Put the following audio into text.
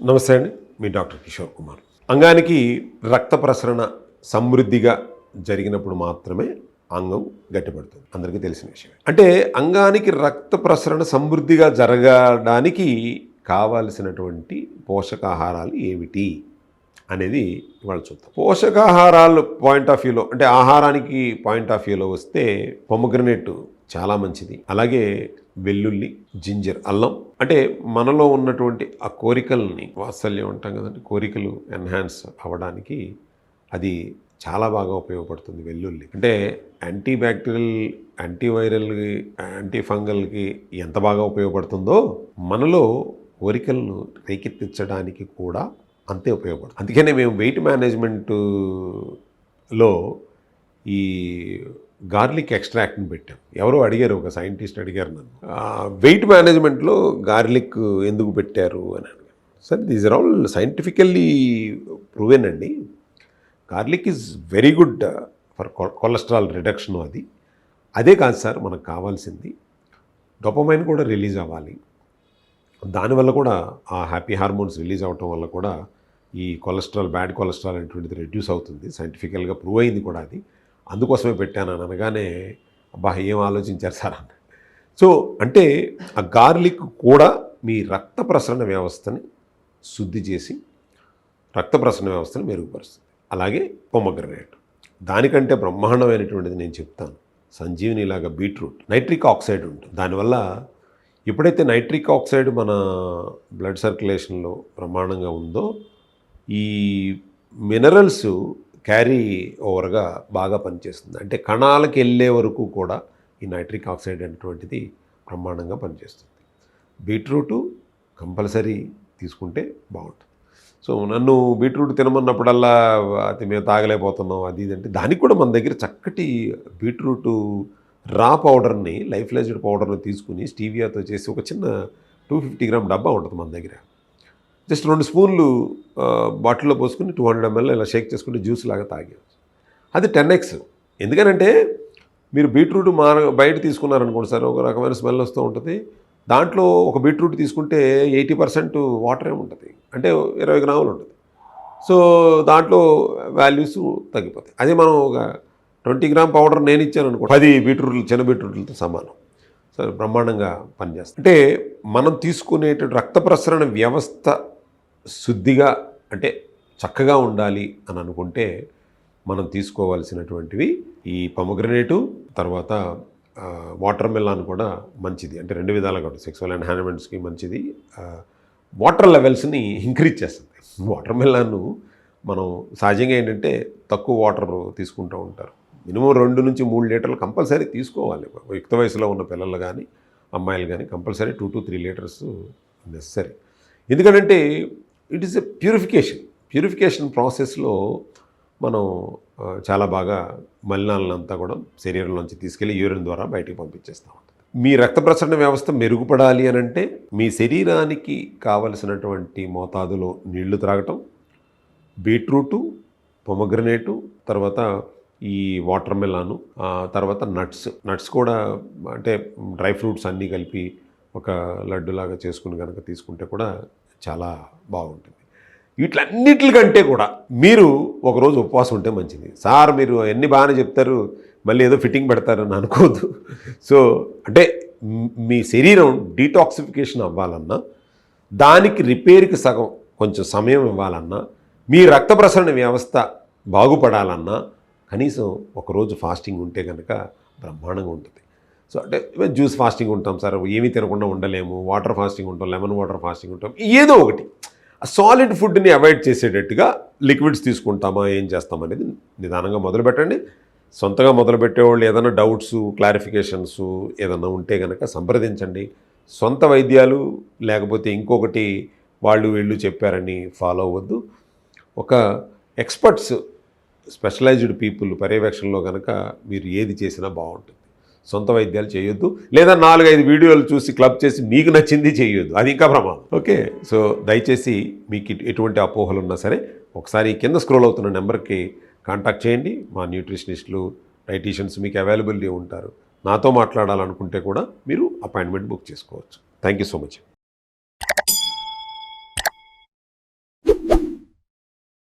నమస్తే అండి. మీ డాక్టర్ కిషోర్ కుమార్. అంగానికి రక్త ప్రసరణ సమృద్ధిగా జరిగినప్పుడు మాత్రమే అంగం గట్టిపడుతుంది. అందరికీ తెలిసిన విషయమే. అంటే అంగానికి రక్త ప్రసరణ సమృద్ధిగా జరగడానికి కావాల్సినటువంటి పోషకాహారాలు ఏమిటి అనేది ఇవాళ చూద్దాం. పోషకాహారాలు పాయింట్ ఆఫ్ వ్యూలో, అంటే ఆహారానికి పాయింట్ ఆఫ్ వ్యూలో వస్తే పొమగ్రనేట్ చాలా మంచిది. అలాగే వెల్లుల్లి, జింజర్, అల్లం. అంటే మనలో ఉన్నటువంటి ఆ కోరికల్ని, వాత్సల్యం అంటాం కదండి, కోరికలు ఎన్హాన్స్ అవ్వడానికి అది చాలా బాగా ఉపయోగపడుతుంది వెల్లుల్లి. అంటే యాంటీ బ్యాక్టీరియల్, యాంటీవైరల్కి, యాంటీ ఫంగల్కి ఎంత బాగా ఉపయోగపడుతుందో మనలో కోరికలను రేకెత్తించడానికి కూడా అంతే ఉపయోగపడుతుంది. అందుకనే మేము వెయిట్ మేనేజ్మెంట్లో ఈ గార్లిక్ ఎక్స్ట్రాక్ట్ని పెట్టాం. ఎవరో అడిగారు, ఒక సైంటిస్ట్ అడిగారు నన్ను, వెయిట్ మేనేజ్మెంట్లో గార్లిక్ ఎందుకు పెట్టారు అని అడిగారు. Sir, these are all scientifically proven అండి. Garlic is very good for cholesterol reduction. అదే కాదు సార్ మనకు కావాల్సింది, డోపమైన్ కూడా రిలీజ్ అవ్వాలి. దానివల్ల కూడా ఆ హ్యాపీ హార్మోన్స్ రిలీజ్ అవ్వటం వల్ల కూడా ఈ కొలెస్ట్రాల్, బ్యాడ్ కొలెస్ట్రాల్ అనేటువంటిది రెడ్యూస్ అవుతుంది. సైంటిఫికల్గా ప్రూవ్ అయింది కూడా అది. అందుకోసమే పెట్టాను అని అనగానే, అబ్బా ఏం ఆలోచించారు సార్ అన్న. సో అంటే ఆ గార్లిక్ కూడా మీ రక్త ప్రసరణ వ్యవస్థని శుద్ధి చేసి రక్త ప్రసరణ వ్యవస్థను మెరుగుపరుస్తుంది. అలాగే పొమగ్రనేట్ దానికంటే బ్రహ్మాండమైనటువంటిది నేను చెప్తాను. సంజీవిని లాగా బీట్రూట్, నైట్రిక్ ఆక్సైడ్ ఉంటుంది. దానివల్ల ఎప్పుడైతే నైట్రిక్ ఆక్సైడ్ మన బ్లడ్ సర్క్యులేషన్లో బ్రహ్మాండంగా ఉందో, ఈ మినరల్స్ క్యారీ ఓవర్గా బాగా పనిచేస్తుంది. అంటే కణాలకు వెళ్ళే వరకు కూడా ఈ నైట్రిక్ ఆక్సైడ్ అనేటువంటిది బ్రహ్మాండంగా పనిచేస్తుంది. బీట్రూటు కంపల్సరీ తీసుకుంటే బాగుంటుంది. సో నన్ను బీట్రూట్ తినమన్నప్పుడల్లా అది మేము తాగలేకపోతున్నాం అది ఇది అంటే, దానికి కూడా మన దగ్గర చక్కటి బీట్రూటు రా పౌడర్ని, లైఫ్ లైజ్డ్ పౌడర్ని తీసుకుని స్టీవియాతో చేసి ఒక చిన్న 250 గ్రామ్ డబ్బా ఉంటుంది మన దగ్గర. జస్ట్ 2 స్పూన్లు బాటిల్లో పోసుకుని 200 ml ఇలా షేక్ చేసుకుంటే జ్యూస్ లాగా తాగేయచ్చు. అది 10x. ఎందుకనంటే మీరు బీట్రూట్ బయట తీసుకున్నారనుకోండి సార్, ఒక రకమైన స్మెల్ వస్తూ ఉంటుంది. దాంట్లో ఒక బీట్రూట్ తీసుకుంటే 80% వాటరే ఉంటుంది, అంటే 20 గ్రాములు ఉంటుంది. సో దాంట్లో వాల్యూస్ తగ్గిపోతాయి. అదే మనం ఒక 20 గ్రామ్ పౌడర్ నేను ఇచ్చాను అనుకో, 10 బీట్రూట్లు, చిన్న బీట్రూట్లతో సమానం. సో బ్రహ్మాండంగా పనిచేస్తుంది. అంటే మనం తీసుకునేటువంటి రక్త ప్రసరణ వ్యవస్థ శుద్ధిగా, అంటే చక్కగా ఉండాలి అని అనుకుంటే మనం తీసుకోవాల్సినటువంటివి ఈ పొమగ్రనేటు, తర్వాత వాటర్ మెలాన్ కూడా మంచిది. అంటే 2 విధాలుగా ఉంటుంది. సెక్సువల్ ఎన్హాన్స్మెంట్స్కి మంచిది, వాటర్ లెవెల్స్ని ఇంక్రీజ్ చేస్తుంది. వాటర్ మెలాన్ మనం సహజంగా ఏంటంటే తక్కువ వాటర్ తీసుకుంటూ ఉంటారు. మినిమం 2 నుంచి 3 లీటర్లు కంపల్సరీ తీసుకోవాలి. యుక్త వయసులో ఉన్న పిల్లలు కానీ అమ్మాయిలు కానీ కంపల్సరీ 2 to 3 లీటర్స్ నెసరీ. ఎందుకంటే ఇట్ ఈస్ ఎ ప్యూరిఫికేషన్ ప్రాసెస్లో మనం చాలా బాగా మలినాలనంతా కూడా శరీరంలోంచి తీసుకెళ్ళి యూరిన్ ద్వారా బయటికి పంపించేస్తూ ఉంటుంది. మీ రక్త ప్రసరణ వ్యవస్థ మెరుగుపడాలి అని అంటే మీ శరీరానికి కావలసినటువంటి మోతాదులో నీళ్లు త్రాగటం, బీట్రూటు, పొమగ్రనేటు, తర్వాత ఈ వాటర్ మెలాను, తర్వాత నట్స్ కూడా, అంటే డ్రై ఫ్రూట్స్ అన్నీ కలిపి ఒక లడ్డులాగా చేసుకుని కనుక తీసుకుంటే కూడా చాలా బాగుంటుంది. వీటిలన్నిటికంటే కూడా మీరు ఒకరోజు ఉపవాసం ఉంటే మంచిది. సార్ మీరు ఎన్ని బాగానే చెప్తారు, మళ్ళీ ఏదో ఫిట్టింగ్ పెడతారని అనుకోవద్దు. సో అంటే మీ శరీరం డీటాక్సిఫికేషన్ అవ్వాలన్నా, దానికి రిపేర్కి సగం కొంచెం సమయం ఇవ్వాలన్నా, మీ రక్త ప్రసరణ వ్యవస్థ బాగుపడాలన్నా కనీసం ఒకరోజు ఫాస్టింగ్ ఉంటే కనుక బ్రహ్మాండంగా ఉంటుంది. సో అంటే జ్యూస్ ఫాస్టింగ్ ఉంటాం సార్, ఏమీ తినకుండా ఉండలేము, వాటర్ ఫాస్టింగ్ ఉంటాం, లెమన్ వాటర్ ఫాస్టింగ్ ఉంటాం, ఏదో ఒకటి సాలిడ్ ఫుడ్ని అవాయిడ్ చేసేటట్టుగా లిక్విడ్స్ తీసుకుంటామా, ఏం చేస్తామనేది నిదానంగా మొదలుపెట్టండి. సొంతగా మొదలుపెట్టేవాళ్ళు ఏదైనా డౌట్స్, క్లారిఫికేషన్స్ ఏదైనా ఉంటే కనుక సంప్రదించండి. సొంత వైద్యాలు లేకపోతే ఇంకొకటి వాళ్ళు వీళ్ళు చెప్పారని ఫాలో అవ్వద్దు. ఒక ఎక్స్పర్ట్స్, స్పెషలైజ్డ్ పీపుల్ పర్యవేక్షణలో కనుక మీరు ఏది చేసినా బాగుంటుంది. సొంత వైద్యాలు చేయొద్దు, లేదా 4-5 వీడియోలు చూసి క్లబ్ చేసి మీకు నచ్చింది చేయొద్దు, అది ఇంకా ప్రమాదం. ఓకే, సో దయచేసి మీకు ఎటువంటి అపోహలు ఉన్నా సరే ఒకసారి కింద స్క్రోల్ అవుతున్న నెంబర్కి కాంటాక్ట్ చేయండి. మా న్యూట్రిషనిస్టులు, డైటీషియన్స్ మీకు అవైలబిలిటీ ఉంటారు. నాతో మాట్లాడాలనుకుంటే కూడా మీరు అపాయింట్మెంట్ బుక్ చేసుకోవచ్చు. Thank you so much.